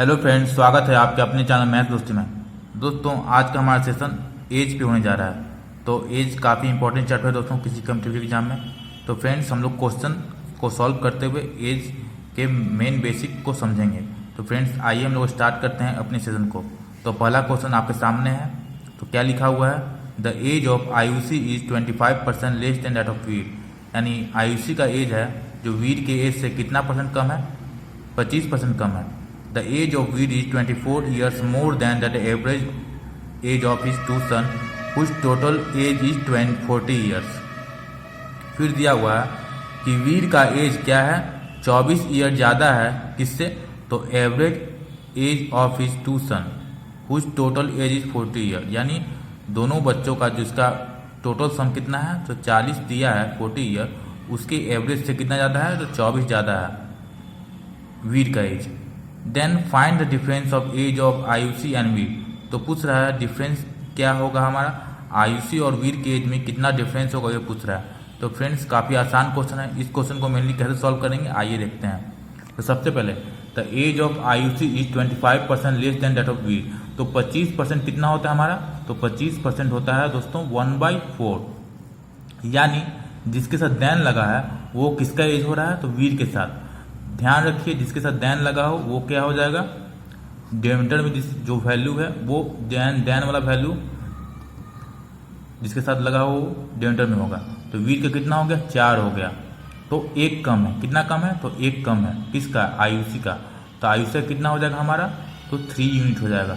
Hello friends, स्वागत है आपके अपने चैनल मैथ दोस्ती में। दोस्तों, आज का हमारा सेशन एज पे होने जा रहा है। तो एज काफ़ी इंपॉर्टेंट चैप्टर है दोस्तों किसी कॉम्पिटिटिव एग्जाम में। तो फ्रेंड्स, हम लोग क्वेश्चन को सॉल्व करते हुए एज के मेन बेसिक को समझेंगे। तो फ्रेंड्स, आइए हम लोग स्टार्ट करते हैं अपने सेशन को। तो पहला क्वेश्चन आपके सामने है। तो क्या लिखा हुआ है? The age of Ayushi is 25% less than that of Veer. यानी आयुषी का एज है जो वीर के एज से कितना परसेंट कम है? 25% कम है। The age of Veer is 24 years more than the average age of his two sons, whose total age is 40 years. फिर दिया हुआ है कि वीर का एज क्या है? 24 ईयर ज़्यादा है किससे? तो average age of his two son, whose total age is 40 year. यानी दोनों बच्चों का जिसका टोटल सम कितना है? तो 40 दिया है, 40 ईयर, उसके एवरेज से कितना ज़्यादा है? तो 24 ज़्यादा है वीर का age. Then find the difference of age of Ayushi and Veer. तो पूछ रहा है डिफरेंस क्या होगा हमारा आयुषी और वीर के एज में कितना डिफरेंस होगा, ये पूछ रहा है। तो फ्रेंड्स, काफ़ी आसान क्वेश्चन है। इस क्वेश्चन को मेनली कैसे सॉल्व करेंगे आइए देखते हैं। तो सबसे पहले the age of Ayushi is 25% less than that of Veer. तो 25% कितना होता है हमारा? तो 25% होता है दोस्तों 1/4। यानी जिसके साथ देन लगा है वो किसका एज हो रहा है? तो वीर के साथ। ध्यान रखिए, जिसके साथ देन लगा हो वो क्या हो जाएगा? डिनोमिनेटर में जो वैल्यू है वो देन वाला वैल्यू जिसके साथ लगा हो वो डिनोमिनेटर में होगा। तो वीर का कितना हो गया? 4 हो गया। तो एक कम है। कितना कम है? तो एक कम है। किसका? आयुषी का। तो आयुषी का कितना हो जाएगा हमारा? तो 3 यूनिट हो जाएगा।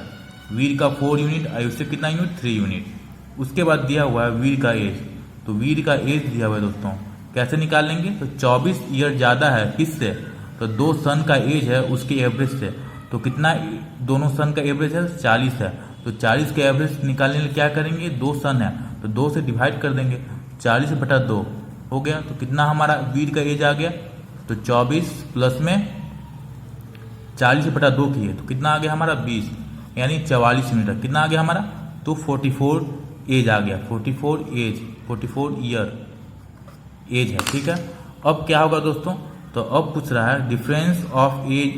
वीर का 4 यूनिट, आयुषी कितना यूनिट? 3 यूनिट। उसके बाद दिया हुआ है वीर का एज। तो वीर का एज दिया हुआ है दोस्तों, कैसे निकाल लेंगे? तो 24 ईयर ज़्यादा है किससे? तो दो सन का एज है उसके एवरेज से। तो कितना दोनों सन का एवरेज है? 40 है। तो 40 के एवरेज निकालने के लिए क्या करेंगे? 2 सन है तो 2 से डिवाइड कर देंगे। 40/2 हो गया। तो कितना हमारा वीर का एज आ गया? तो 24 प्लस में 40/2 किए तो कितना आ गया हमारा? 20, यानी 44 यूनिट। कितना आ गया हमारा? तो 44 एज आ गया। 44 ईयर एज है। ठीक है। अब क्या होगा दोस्तों? तो अब पूछ रहा है difference of age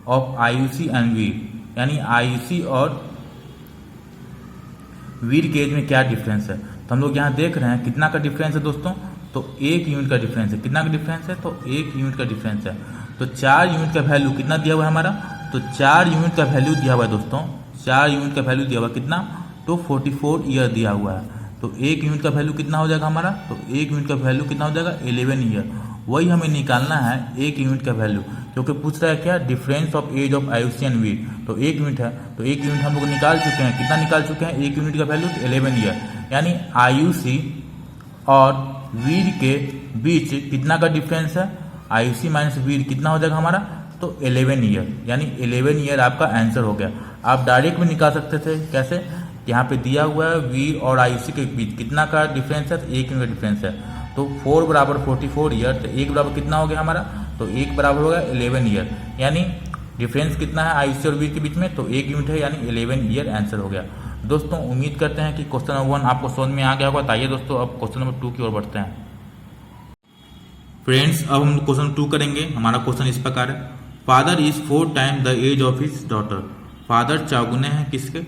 of Ayushi and Veer. यानी आयुषी और वीर के एज में क्या डिफरेंस है। तो हम लोग यहाँ देख रहे हैं कितना का डिफरेंस है दोस्तों? तो 1 यूनिट का डिफरेंस है। कितना का डिफरेंस है? तो 1 यूनिट का डिफरेंस है। तो 4 यूनिट का वैल्यू कितना दिया हुआ है हमारा? तो 4 यूनिट का वैल्यू दिया हुआ है दोस्तों। 4 यूनिट का वैल्यू दिया हुआ कितना? तो 44 ईयर दिया हुआ है। तो 1 यूनिट का वैल्यू कितना हो जाएगा हमारा? तो 1 यूनिट का वैल्यू कितना हो जाएगा? 11 ईयर। वही हमें निकालना है 1 यूनिट का वैल्यू, क्योंकि पूछ रहा है क्या? Difference of age of Ayushi and Veer. तो 1 यूनिट है। तो 1 यूनिट हम लोग निकाल चुके हैं। कितना निकाल चुके हैं? 1 यूनिट का वैल्यू 11 ईयर। यानी आयुषी और वीर के बीच कितना का डिफरेंस है? आयुषी माइनस वीर कितना हो जाएगा हमारा? तो 11 ईयर। यानी 11 ईयर आपका आंसर हो गया। आप डायरेक्ट भी निकाल सकते थे। कैसे? यहाँ पे दिया हुआ है वीर और आयुषी के बीच कितना का डिफरेंस है? तो 1 यूनिट का डिफरेंस है। तो 4 बराबर 44 ईयर। तो 1 बराबर कितना हो गया हमारा? तो 1 बराबर होगा 11 ईयर। यानी डिफरेंस कितना है आयुषी और वीर के बीच में? तो 1 यूनिट है, यानी 11 ईयर आंसर हो गया। दोस्तों, उम्मीद करते हैं कि क्वेश्चन नंबर 1 आपको समझ में आ गया होगा। आइए दोस्तों अब क्वेश्चन नंबर 2 की ओर बढ़ते हैं। फ्रेंड्स, अब हम क्वेश्चन 2 करेंगे। हमारा क्वेश्चन इस प्रकार है। Father is 4 time the age of his daughter. Father 4 गुने हैं किसके?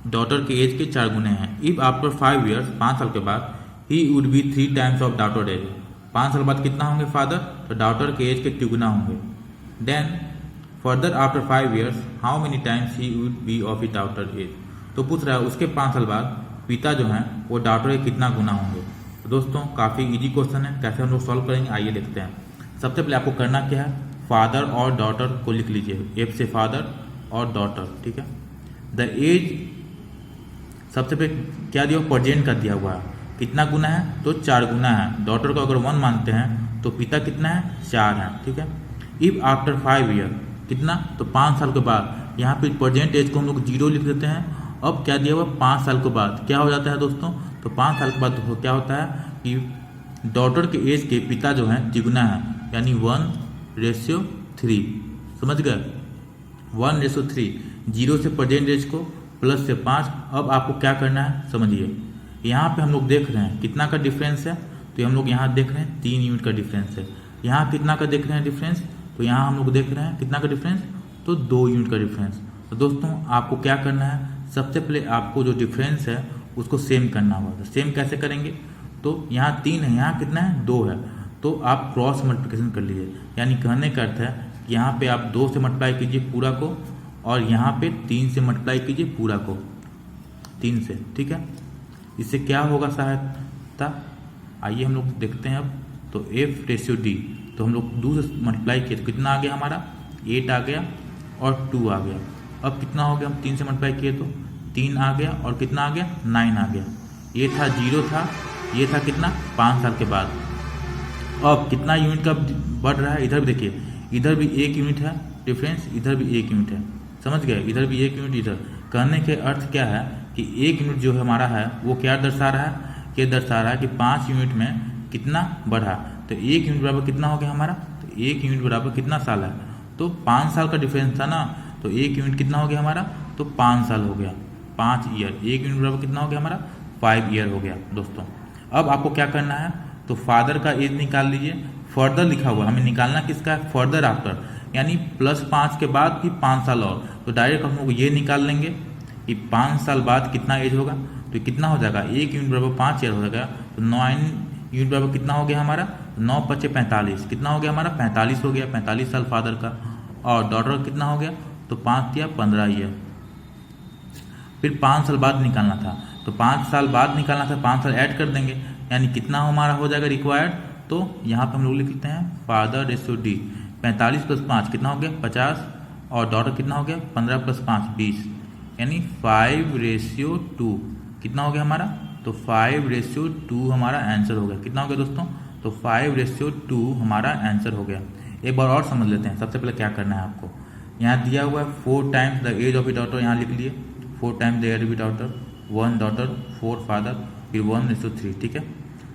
डॉटर के एज के 4 गुने हैं। इफ आफ्टर 5 ईयर्स, 5 साल के बाद, he would be 3 times of daughter age. 5 साल बाद कितना होंगे फादर? तो डॉटर के एज के 2 गुना होंगे। Then further after 5 years, how many times he would be of his daughter age. तो पूछ रहा है उसके 5 साल बाद पिता जो हैं वो डॉटर के कितना गुना होंगे। तो दोस्तों, काफ़ी इजी क्वेश्चन है। कैसे हम लोग सॉल्व करेंगे आइए देखते हैं। सबसे पहले आपको करना क्या है? फादर और डॉटर को लिख लीजिए। एफ से फादर और डॉटर। ठीक है। द एज सबसे पहले क्या दिया? प्रेजेंट का दिया हुआ है। कितना गुना है? तो 4 गुना है। डॉटर को अगर 1 मानते हैं तो पिता कितना है? 4 है। ठीक है। इफ आफ्टर 5 ईयर कितना? तो 5 साल के बाद। यहाँ पे प्रेजेंट एज को हम लोग 0 लिख देते हैं। अब क्या दिया हुआ? 5 साल के बाद क्या हो जाता है दोस्तों? तो 5 साल के बाद क्या होता है कि डॉटर के एज के पिता जो है तिगुना है, यानी 1:3। समझ गए? 1:3। 0 से प्रेजेंट एज को प्लस से 5। अब आपको क्या करना है समझिए। यहाँ पे हम लोग देख रहे हैं कितना का डिफरेंस है? तो हम लोग यहाँ देख रहे हैं 3 यूनिट का डिफरेंस है। यहाँ कितना का देख रहे हैं डिफरेंस? तो यहाँ हम लोग देख रहे हैं कितना का डिफरेंस? तो 2 यूनिट का डिफरेंस। तो दोस्तों आपको क्या करना है, सबसे पहले आपको जो डिफरेंस है उसको सेम करना होगा। तो सेम कैसे करेंगे, तो यहाँ 3 है, यहाँ कितना है 2 है, तो आप क्रॉस मल्टीप्लिकेशन कर लीजिए। यानी कहने का अर्थ है कि यहाँ पे आप 2 से मल्टीप्लाई कीजिए पूरा को, और यहाँ पे 3 से मल्टीप्लाई कीजिए पूरा को 3 से, ठीक है। इससे क्या होगा सहायता, आइए हम लोग देखते हैं अब। तो F रेशियो D, तो हम लोग 2 से मल्टीप्लाई किए तो कितना आ गया हमारा 8 आ गया और 2 आ गया। अब कितना हो गया, हम 3 से मल्टीप्लाई किए तो 3 आ गया और कितना आ गया 9 आ गया। ये था 0 था, ये था कितना 5 साल के बाद। अब कितना यूनिट का बढ़ रहा है, इधर भी देखिए, इधर भी 1 यूनिट है डिफरेंस, इधर भी 1 यूनिट है, समझ गए, इधर भी 1 यूनिट इधर। कहने के अर्थ क्या है कि 1 यूनिट जो हमारा है वो क्या दर्शा रहा है, ये दर्शा रहा है कि 5 यूनिट में कितना बढ़ा। तो 1 यूनिट बराबर कितना हो गया हमारा, तो 1 यूनिट बराबर कितना साल है, तो 5 साल का डिफरेंस था ना, तो 1 यूनिट कितना हो गया हमारा, तो 5 साल हो गया, 5 ईयर। 1 यूनिट बराबर कितना हो गया हमारा 5 ईयर हो गया दोस्तों। अब आपको क्या करना है, तो फादर का एज निकाल लीजिए। फर्दर लिखा हुआ हमें निकालना किसका है, फर्दर आफ्टर, यानी +5 के बाद भी 5 साल और। तो डायरेक्ट हम लोग ये निकाल लेंगे कि 5 साल बाद कितना एज होगा, तो कितना हो जाएगा 1 यूनिट बराबर 5 ईयर हो जाएगा। तो 9 यूनिट बराबर कितना हो गया हमारा, 9 × 5 = 45, कितना हो गया हमारा 45 हो गया, 45 साल फादर का। और डॉटर का कितना हो गया, तो 5 या 15 ईयर। फिर 5 साल बाद निकालना था, तो 5 साल बाद निकालना था, 5 साल ऐड कर देंगे, यानी कितना हमारा हो जाएगा रिक्वायर्ड। तो यहाँ पे हम लोग लिख लेते हैं फादर रेशियो D, 45 + 5 कितना हो गया 50, और डॉटर कितना हो गया 15 + 5 20, यानी 5:2 कितना हो गया हमारा, तो 5:2 हमारा आंसर हो गया। कितना हो गया दोस्तों, तो 5:2 हमारा आंसर हो गया। एक बार और समझ लेते हैं। सबसे पहले क्या करना है आपको, यहाँ दिया हुआ है 4 times the age of a daughter, यहाँ लिख लिए 4 times the age of a daughter, 1 daughter 4 father, फिर 1:3, ठीक है।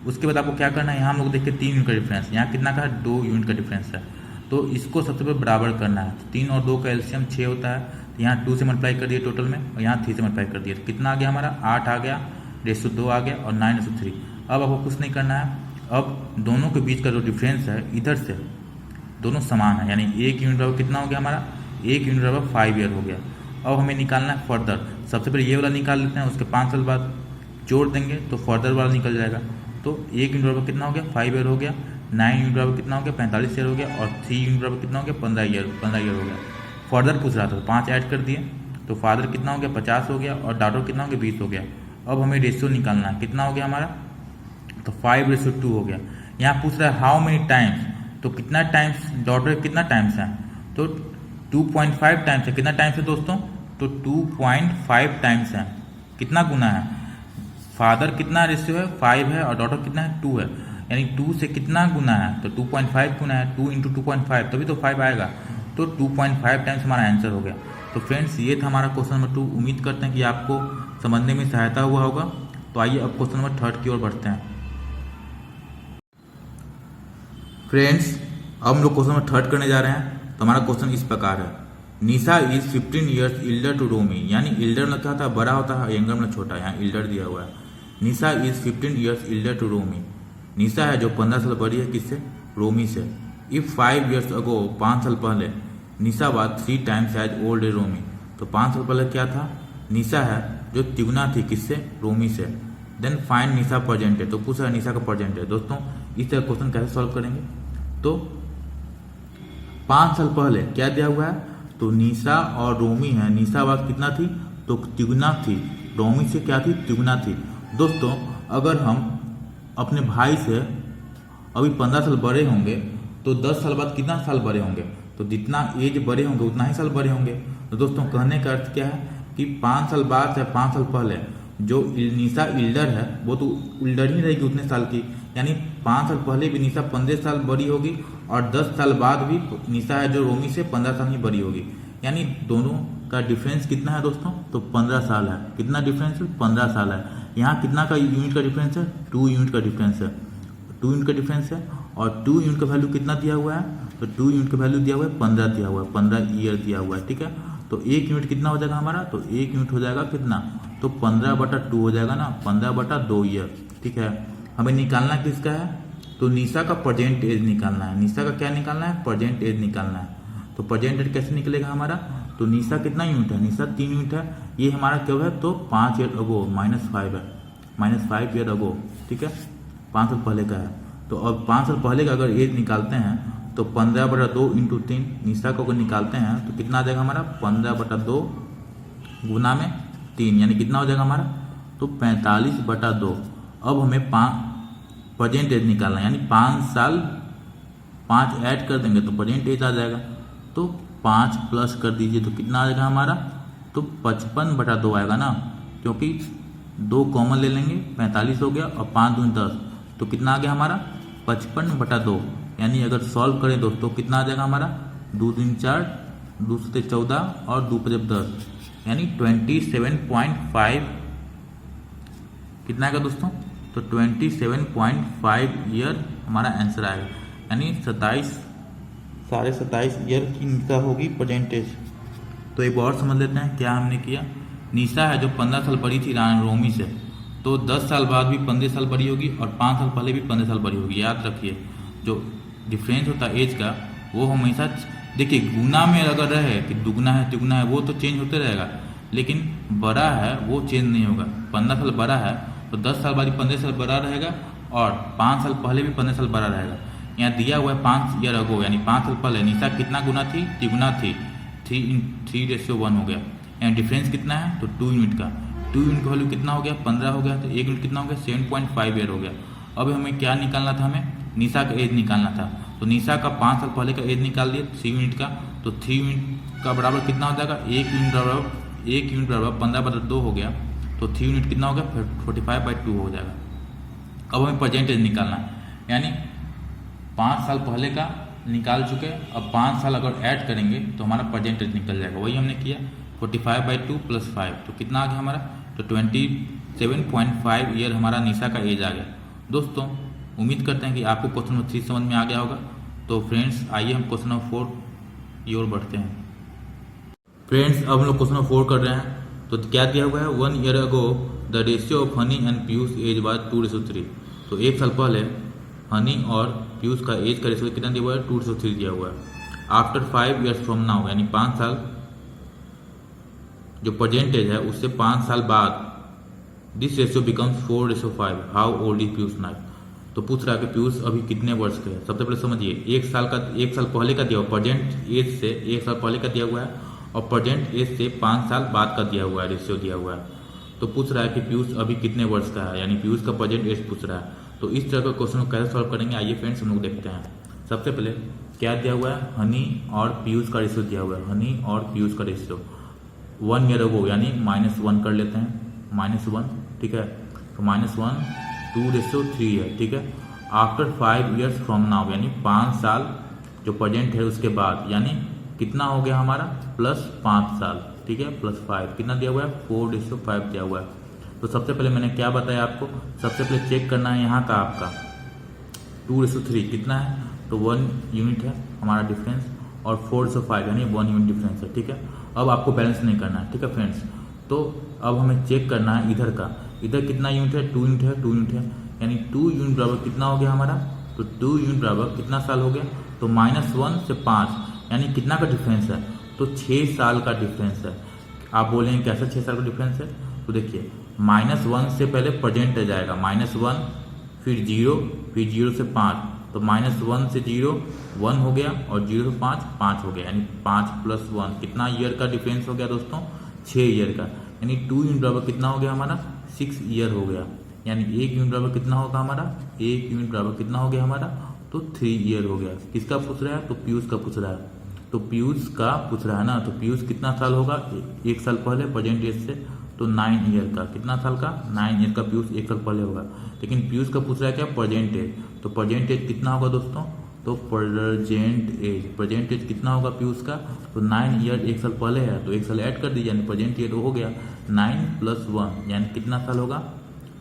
उसके बाद आपको क्या करना है, यहाँ हम लोग देखिए 3 यूनिट का डिफरेंस, यहाँ कितना का है 2 यूनिट का डिफरेंस है। तो इसको सबसे पहले बराबर करना है। 3 और 2 का एलसीएम 6 होता है, तो यहाँ 2 से मल्टीप्लाई कर दिए टोटल में, और यहाँ 3 से मल्टीप्लाई कर दिए, तो कितना आ गया हमारा 8 आ गया, रेशियो 2 आ गया, और 9:3। अब आपको कुछ नहीं करना है, अब दोनों के बीच का जो डिफरेंस है इधर से दोनों समान है, यानी 1 यूनिट बराबर कितना हो गया हमारा, 1 यूनिट बराबर 5 ईयर हो गया। अब हमें निकालना है फर्दर। सबसे पहले ये वाला निकाल लेते हैं, उसके 5 साल बाद जोड़ देंगे तो फर्दर वाला निकल जाएगा। तो 1 यूनिट बराबर कितना हो गया 5 ईयर हो गया, 9 यूनिट बराबर कितना हो गया 45 ईयर हो गया, और 3 यूनिट बराबर कितना हो गया 15 ईयर हो गया। फर्दर पूछ रहा था, 5 ऐड कर दिए, तो फादर कितना हो गया 50 हो गया, और डॉटर कितना हो गया 20 हो गया। अब हमें रेशियो निकालना है, कितना हो गया हमारा, तो 5:2 हो गया। यहाँ पूछ रहा है हाउ मेनी टाइम्स, तो कितना टाइम्स डॉटर कितना टाइम्स है, तो 2.5 टाइम्स है। कितना टाइम्स है दोस्तों, तो 2.5 टाइम्स है। कितना गुना है, फादर कितना रेशियो है 5 है, और डॉटर कितना है 2 है, यानी 2 से कितना गुना है, तो 2.5 गुना है, 2 × 2.5 तभी तो 5 आएगा। तो 2.5 टाइम्स हमारा आंसर हो गया। तो फ्रेंड्स ये था हमारा क्वेश्चन नंबर 2। उम्मीद करते हैं कि आपको समझने में सहायता हुआ होगा। तो आइए अब क्वेश्चन नंबर 3 की ओर बढ़ते हैं। फ्रेंड्स अब हम लोग क्वेश्चन नंबर 3 करने जा रहे हैं। तो हमारा क्वेश्चन इस प्रकार है, निशा इज 15 ईयर्स इल्डर टू रोमी, यानी इल्डर मतलब क्या होता है बड़ा होता है, यंगर मतलब छोटा, यहाँ इल्डर दिया हुआ है। निशा इज 15 ईयर्स इल्डर टू रोमी, निशा है जो 15 साल बड़ी है किससे, रोमी से। इफ 5 ईयर्स अगो, 5 साल पहले, निशा वाज 3 टाइम्स एज ओल्ड ए रोमी, तो 5 साल पहले क्या था, निशा है जो तिगुना थी किससे, रोमी से। देन फाइंड निशा प्रेजेंट है, तो पूछा है निशा का प्रेजेंट है। दोस्तों इस तरह क्वेश्चन कैसे सॉल्व करेंगे, तो 5 साल पहले क्या दिया हुआ है, तो निशा और रोमी है, निशा वाज कितना थी, तो तिगुना थी, रोमी से क्या थी, तिगुना थी। दोस्तों अगर हम अपने भाई से अभी 15 साल बड़े होंगे, तो 10 साल बाद कितना साल बड़े होंगे, तो जितना एज बड़े होंगे उतना ही साल बड़े होंगे। तो दोस्तों कहने का अर्थ क्या है कि 5 साल बाद से 5 साल पहले जो निशा इल्डर है वो तो इल्डर ही रहेगी उतने साल की, यानी 5 साल पहले भी निशा 15 साल बड़ी होगी, और 10 साल बाद भी निशा है जो रोमी से 15 साल ही बड़ी होगी, यानी दोनों का डिफरेंस कितना है दोस्तों, तो 15 साल है। कितना डिफरेंस है, 15 साल है। यहाँ कितना का यूनिट का डिफरेंस है, 2 यूनिट का डिफरेंस है, 2 यूनिट का डिफरेंस है। और 2 यूनिट का वैल्यू कितना दिया हुआ है, तो 2 यूनिट का वैल्यू दिया हुआ है 15 दिया हुआ है, 15 ईयर दिया हुआ है, ठीक है। तो 1 यूनिट कितना हो जाएगा हमारा, तो 1 यूनिट हो जाएगा कितना, तो 15/2 हो जाएगा ना, 15/2 ईयर, ठीक है। हमें निकालना किसका है, तो निशा का प्रेजेंट एज निकालना है। निशा का क्या निकालना है, प्रेजेंट एज निकालना है। तो प्रेजेंट एज कैसे निकलेगा हमारा, तो निशा कितना यूनिट है, निशा 3 यूनिट है, ये हमारा क्या है, तो 5 ईयर अगो -5 है, -5 ईयर अगो, ठीक है, 5 साल पहले का है। तो अब 5 साल पहले का अगर एज निकालते हैं तो 15/2 × 3, निशा को अगर निकालते हैं तो कितना आ जाएगा हमारा, 15/2 गुना में 3, यानी कितना हो जाएगा हमारा, तो 45/2। अब हमें प्रेजेंट एज निकालना है, यानी 5 साल 5 ऐड कर देंगे तो प्रेजेंट एज आ जाएगा। तो 5 प्लस कर दीजिए तो कितना आ जाएगा हमारा, तो 55/2 आएगा ना, क्योंकि 2 कॉमन ले लेंगे, 45 हो गया और 5 दूनी 10, तो कितना आ गया हमारा 55/2। यानी अगर सॉल्व करें दोस्तों कितना आ जाएगा हमारा, 2 दूनी 4, 2 से 14 और 2 × 10, यानी 27.5 कितना आएगा दोस्तों, तो 27.5 ईयर हमारा आंसर आएगा, यानी 27.5 ईयर की निशा होगी परसेंटेज। तो एक और समझ लेते हैं क्या हमने किया। निशा है जो 15 साल बड़ी थी रोमी से, तो 10 साल बाद भी 15 साल बड़ी होगी और 5 साल पहले भी 15 साल बड़ी होगी। याद रखिए जो डिफरेंस होता है एज का वो हमेशा, देखिए गुना में अगर रहे कि दुगना है तिगुना है वो तो चेंज होते रहेगा, लेकिन बड़ा है वो चेंज नहीं होगा। 15 साल बड़ा है तो 10 साल बाद 15 साल बड़ा रहेगा और 5 साल पहले भी 15 साल बड़ा रहेगा। यहाँ दिया हुआ है 5 ईयर अगो, यानी 5 साल पहले निशा कितना गुना थी, तिगुना थी, 3:1 हो गया। यहाँ डिफरेंस कितना है, तो 2 यूनिट का, 2 यूनिट का वैल्यू कितना हो गया, 15 हो गया, तो 1 यूनिट कितना हो गया, 7.5 ईयर हो गया। अब हमें क्या निकालना था, हमें निशा का एज निकालना था। तो निशा का 5 साल पहले का एज निकाल दिए 3 यूनिट का, तो 3 यूनिट का बराबर कितना हो जाएगा, 1 यूनिट बराबर 15/2 हो गया, तो 3 यूनिट कितना हो गया, 45/2 हो जाएगा। अब हमें परसेंटेज निकालना है, यानी 5 साल पहले का निकाल चुके, अब 5 साल अगर ऐड करेंगे तो हमारा परसेंटेज निकल जाएगा। वही हमने किया, 45/2 + 5, तो कितना आ गया हमारा, तो 27.5 ईयर हमारा निशा का एज आ गया। दोस्तों उम्मीद करते हैं कि आपको क्वेश्चन नंबर 3 समझ में आ गया होगा। तो फ्रेंड्स आइए हम क्वेश्चन नंबर 4 की ओर बढ़ते हैं। फ्रेंड्स अब हम लोग क्वेश्चन नंबर 4 कर रहे हैं। तो क्या दिया हुआ है, 1 year ago the ratio of Honey and Piyush age was 2:3। तो 1 साल पहले हनी और पीयूष का एज का रेशियो कितना दिया हुआ है, 2:3 दिया हुआ है। आफ्टर 5 ईयर्स फ्रॉम नाउ, यानी 5 साल जो परसेंटेज है उससे 5 साल बाद this ratio becomes 4:5। How old is Piyush now. तो पूछ रहा है कि पीयूष अभी कितने वर्ष के हैं। सबसे पहले समझिए 1 साल पहले का दिया हुआ, प्रेजेंट एज से 1 साल पहले का दिया हुआ है और प्रेजेंट एज से 5 साल बाद का दिया हुआ है, रेशियो दिया हुआ है। तो पूछ रहा है कि पीयूष अभी कितने वर्ष का है, यानी पीयूष का प्रेजेंट एज पूछ रहा है। तो इस तरह का क्वेश्चन को कैसे सॉल्व करेंगे, आइए फ्रेंड्स हम लोग देखते हैं। सबसे पहले क्या दिया हुआ है, हनी और पीयूष का रेशियो दिया हुआ है, हनी और पीयूष का रेशियो 1 ईयर अगो, यानी -1 कर लेते हैं, -1, ठीक है। तो -1 2:3 है, ठीक है। आफ्टर 5 ईयर्स फ्रॉम नाउ, यानी 5 साल जो प्रेजेंट है उसके बाद, यानी कितना हो गया हमारा, +5 साल, ठीक है, +5 कितना दिया हुआ है, 4:5 दिया हुआ है। तो सबसे पहले मैंने क्या बताया आपको, सबसे पहले चेक करना है यहाँ का आपका 2:3 कितना है, तो 1 यूनिट है हमारा डिफरेंस, और 4:5 यानी 1 यूनिट डिफरेंस है, ठीक है। अब आपको बैलेंस नहीं करना है, ठीक है फ्रेंड्स। तो अब हमें चेक करना है इधर का, इधर कितना यूनिट है, 2 यूनिट है, 2 यूनिट है, यानी 2 यूनिट बराबर कितना हो गया हमारा, तो 2 यूनिट बराबर कितना साल हो गया, तो -1 से 5, यानी कितना का डिफरेंस है, तो 6 साल का डिफरेंस है। आप बोलेंगे कैसे 6 साल का डिफरेंस है, तो देखिए -1 से पहले प्रेजेंट आ जाएगा, -1 फिर 0 फिर 0 से 5, तो -1 से 0 1 हो गया और 0 से 5 5 हो गया, यानी 5 + 1 कितना ईयर का डिफरेंस हो गया दोस्तों, 6 ईयर का। यानी 2 यूनिट बराबर कितना हो गया हमारा, 6 ईयर हो गया। यानी 1 यूनिट बराबर कितना होगा हमारा, 1 यूनिट बराबर कितना हो गया हमारा, तो 3 ईयर हो गया। किसका पूछ रहा है, तो पीयूष का पूछ रहा है, तो पीयूष का पूछ रहा है ना। तो पीयूष कितना साल होगा, 1 साल पहले प्रेजेंट एज से, तो 9 ईयर का, कितना साल का, 9 ईयर का पीयूष 1 साल पहले होगा। लेकिन पीयूष का पूछ रहा है क्या, प्रेजेंट एज, तो प्रेजेंट एज कितना होगा दोस्तों, तो प्रेजेंट एज कितना होगा पीयूष का, तो 9 ईयर 1 साल पहले है, तो 1 साल ऐड कर दीजिए, यानी प्रेजेंट ईयर हो गया 9 + 1, यानी कितना साल होगा,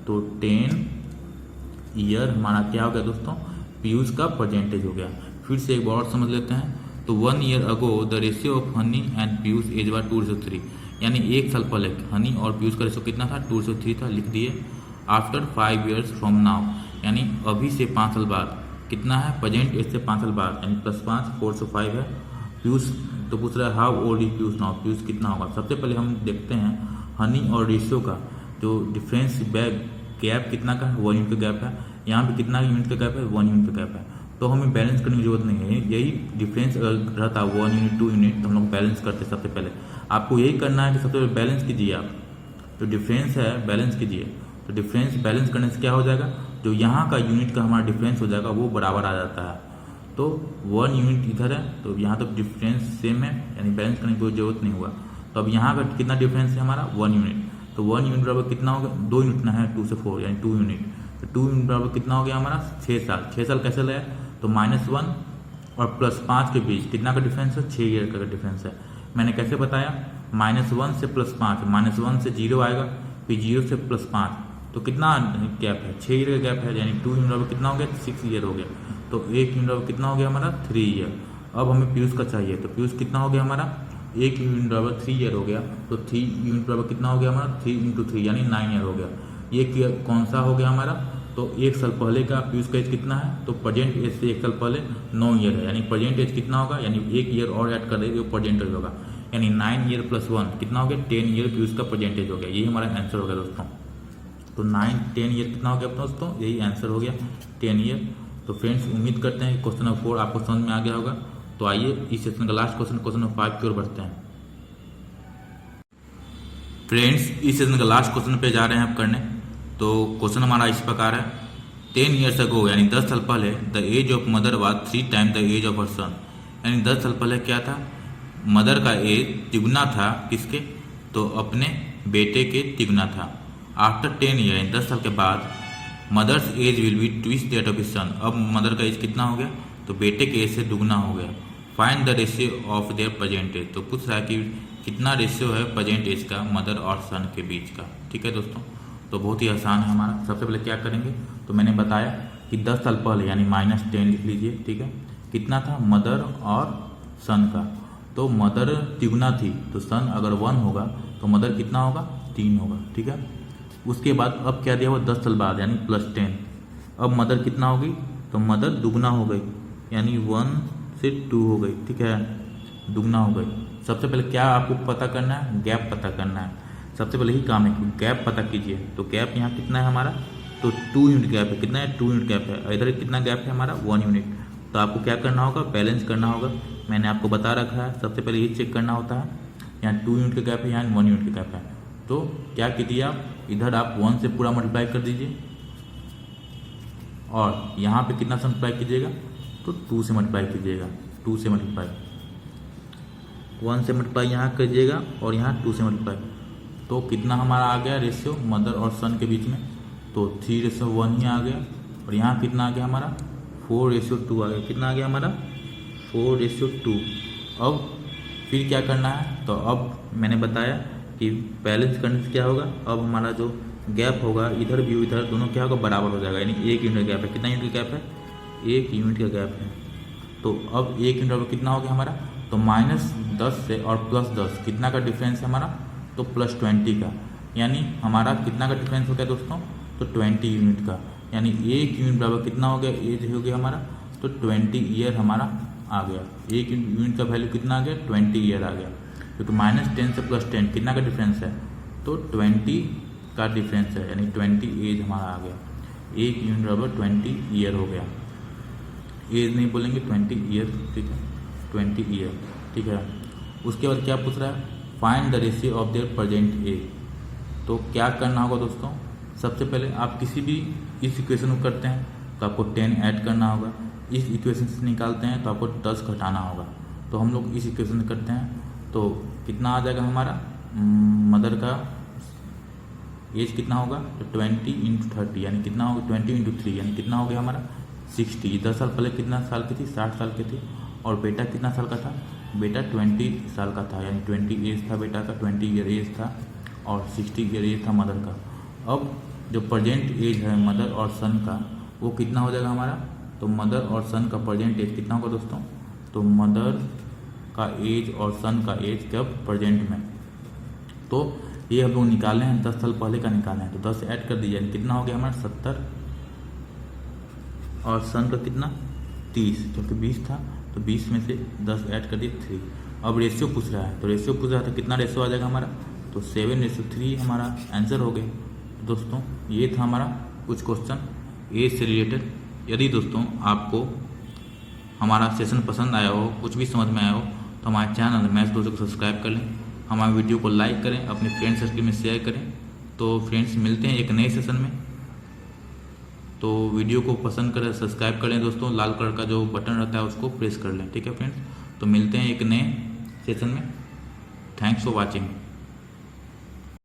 तो 10 ईयर हमारा क्या हो गया दोस्तों, पीयूष का परसेंटेज हो गया। फिर से एक बार और समझ लेते हैं। तो 1 year ago the ratio of Honey and Piyush age was 2:3, यानी 1 साल पहले हनी और पीयूष का रेशियो कितना था, 2:3 था, लिख दिए। आफ्टर 5 ईयर्स फ्रॉम नाउ, यानी अभी से 5 साल बाद कितना है, प्रेजेंट एज से 5 साल बाद, यानी +5 4 से 5 है, पीयूष तो पूछ रहा है how old is Piyush now, Piyush कितना होगा। सबसे पहले हम देखते हैं हनी और रेशियो का जो डिफरेंस गैप कितना का है, 1 यूनिट का गैप है। यहाँ पे कितना यूनिट का गैप है, 1 यूनिट का गैप है। तो हमें बैलेंस करने की जरूरत नहीं है, यही डिफरेंस अगर रहता 1 यूनिट 2 यूनिट तो हम लोग बैलेंस करते। सबसे पहले आपको यही करना है कि सबसे पहले बैलेंस कीजिए आप, जो डिफरेंस है बैलेंस कीजिए। तो डिफरेंस बैलेंस करने से क्या हो जाएगा, जो यहाँ का यूनिट का हमारा डिफरेंस हो जाएगा वो बराबर आ जाता है। तो 1 यूनिट इधर है तो यहाँ तो डिफरेंस सेम है, यानी बैलेंस करने की कोई जरूरत नहीं हुआ। तो अब यहाँ का कितना डिफरेंस है हमारा 1 यूनिट, तो 1 यूनिट बराबर कितना हो गया, 2 यूनिट ना है 2 से 4 यानी 2 यूनिट। तो 2 यूनिट बराबर कितना हो गया हमारा 6 साल। 6 साल कैसे लगा, तो -1 और +5 के बीच कितना का डिफरेंस है, 6 ईयर का डिफरेंस है। मैंने कैसे बताया, -1 से +5, -1 से 0 आएगा, फिर 0 से +5 तो कितना गैप है, 6 ईयर का गैप है, यानी 2 यूनिट बराबर कितना हो गया, 6 ईयर हो गया। तो 1 यूनिट बराबर कितना हो गया हमारा 3 ईयर। अब हमें पीयूष का चाहिए, तो पीयूष कितना हो गया हमारा 1 यूनिट बराबर 3 ईयर हो गया। तो 3 यूनिट बराबर कितना हो गया हमारा 3 × 3 यानी 9 ईयर हो गया। ये कौन सा हो गया हमारा, तो 1 साल पहले का पीयूष का एज कितना है, तो प्रेजेंट एज से 1 साल पहले 9 ईयर है, यानी प्रेजेंट एज कितना होगा, यानी 1 ईयर और ऐड कर देंगे तो प्रेजेंट एज होगा, यानी 9 ईयर + 1 कितना हो गया 10 ईयर पीयूष का प्रेजेंट एज हो गया। यही हमारा आंसर हो गया दोस्तों। तो 10 ईयर कितना हो गया दोस्तों, यही आंसर हो गया 10 ईयर। तो फ्रेंड्स उम्मीद करते हैं कि क्वेश्चन नंबर 4 आपको समझ में आ गया होगा। तो आइए इस सेशन का लास्ट क्वेश्चन नंबर 5 की ओर बढ़ते हैं। फ्रेंड्स इस सेशन का लास्ट क्वेश्चन पे जा रहे हैं आप करने। तो क्वेश्चन हमारा इस प्रकार है, 10 ईयर्स अगो यानी 10 साल पहले the age of mother was 3 time the age of her son, यानी 10 साल पहले क्या था, मदर का एज तिगुना था किसके, तो अपने बेटे के तिगुना था। आफ्टर 10 ईयर यानी 10 साल के बाद mother's age will be twice that of his son, अब मदर का एज कितना हो गया, तो बेटे के एज से दुगना हो गया। Find the ratio of their present age, तो पूछ रहा है कि कितना रेशियो है प्रेजेंट एज का मदर और सन के बीच का। ठीक है दोस्तों, तो बहुत ही आसान है हमारा। सबसे पहले क्या करेंगे, तो मैंने बताया कि 10 साल पहले यानी -10 लिख लीजिए। ठीक है, कितना था मदर और सन का, तो मदर तिगुना थी तो सन अगर 1 होगा तो मदर कितना होगा 3 होगा। ठीक है, उसके बाद अब क्या दिया हुआ 10 साल बाद यानी +10, अब मदर कितना हो गई, तो मदर दुगना हो गई यानी 1 से 2 हो गई। ठीक है, दुगना हो गई। सबसे पहले क्या आपको पता करना है, गैप पता करना है। सबसे पहले ही काम है कि गैप पता कीजिए। तो गैप यहाँ कितना है हमारा, तो 2 यूनिट गैप है। कितना है 2 यूनिट गैप है। इधर कितना गैप है हमारा 1 यूनिट। तो आपको क्या करना होगा, बैलेंस करना होगा। मैंने आपको बता रखा है, सबसे पहले ये चेक करना होता है, यहाँ 2 यूनिट का गैप है, यहाँ 1 यूनिट का गैप है। तो क्या कीजिए आप, इधर आप 1 से पूरा मल्टीप्लाई कर दीजिए और यहाँ पे कितना से मल्टीप्लाई कीजिएगा, तो 2 से मल्टीप्लाई कीजिएगा। 2 से मल्टीप्लाई, 1 से मल्टीप्लाई यहाँ करिएगा और यहाँ 2 से मल्टीप्लाई, तो कितना हमारा आ गया रेशियो मदर और सन के बीच में, तो 3:1 ही आ गया। और यहाँ कितना आ गया हमारा 4:2 आ गया। कितना आ गया हमारा 4:2। अब फिर क्या करना है, तो अब मैंने बताया कि बैलेंस करने से क्या होगा, अब हमारा जो गैप होगा इधर भी इधर दोनों क्या होगा बराबर हो जाएगा, यानी 1 यूनिट का गैप है। कितना यूनिट का गैप है, 1 यूनिट का गैप है। तो अब 1 यूनिट बराबर कितना हो गया हमारा, तो -10 से और +10 कितना का डिफरेंस है हमारा, तो +20 का, यानी हमारा कितना का डिफरेंस हो गया दोस्तों, तो 20 यूनिट का। यानी 1 यूनिट बराबर कितना हो गया, एज हो गया हमारा, तो 20 ईयर हमारा आ गया। 1 यूनिट का वैल्यू कितना आ गया, 20 ईयर आ गया, क्योंकि -10 से +10 कितना का डिफरेंस है, तो 20 का डिफरेंस है, यानी 20 एज हमारा आ गया। 1 यूनिट बराबर 20 ईयर हो गया। एज नहीं बोलेंगे 20 ईयर। ठीक है, 20 ईयर। ठीक है, उसके बाद क्या पूछ रहा है, find the ratio of their present age. तो क्या करना होगा दोस्तों, सबसे पहले आप किसी भी इस इक्वेशन को करते हैं तो आपको 10 ऐड करना होगा, इस इक्वेशन से निकालते हैं तो आपको 10 घटाना होगा। तो हम लोग इस इक्वेशन से करते हैं तो कितना आ जाएगा हमारा, मदर का एज कितना होगा, तो 20 × 30 यानी कितना होगा 20 × 3 यानी कितना हो गया हमारा 60। 10 साल पहले कितना साल की थी, 60 साल की थी। और बेटा कितना साल का था, बेटा 20 साल का था, यानी 20 एज था बेटा का, 20 ईयर एज था और 60 ईयर एज था मदर का। अब जो प्रेजेंट एज है मदर और सन का वो कितना हो जाएगा हमारा, तो मदर और सन का प्रेजेंट एज कितना होगा दोस्तों, तो मदर का एज और सन का एज कब प्रेजेंट में। तो ये हम लोग निकाले हैं, 10 साल पहले का निकाले हैं, तो 10 ऐड कर दीजिए, कितना हो गया हमारा 70 और सन का कितना 30, क्योंकि 20 था तो 20 में से 10 ऐड कर दिए 3। अब रेशियो पूछ रहा है, तो रेशियो पूछ रहा है तो कितना रेशियो आ जाएगा हमारा, तो 7:3 हमारा आंसर हो गया। दोस्तों ये था हमारा कुछ क्वेश्चन एज से रिलेटेड। यदि दोस्तों आपको हमारा सेशन पसंद आया हो, कुछ भी समझ में आया हो, तो हमारे चैनल मैथ्स दोस्तों को सब्सक्राइब कर लें, हमारे वीडियो को लाइक करें, अपने फ्रेंड सर्कल में शेयर करें। तो फ्रेंड्स मिलते हैं एक नए सेशन में। तो वीडियो को पसंद करें, सब्सक्राइब कर लें दोस्तों, लाल कलर का जो बटन रहता है उसको प्रेस कर लें, ठीक है फ्रेंड्स। तो मिलते हैं एक नए सेशन में। Thanks for watching.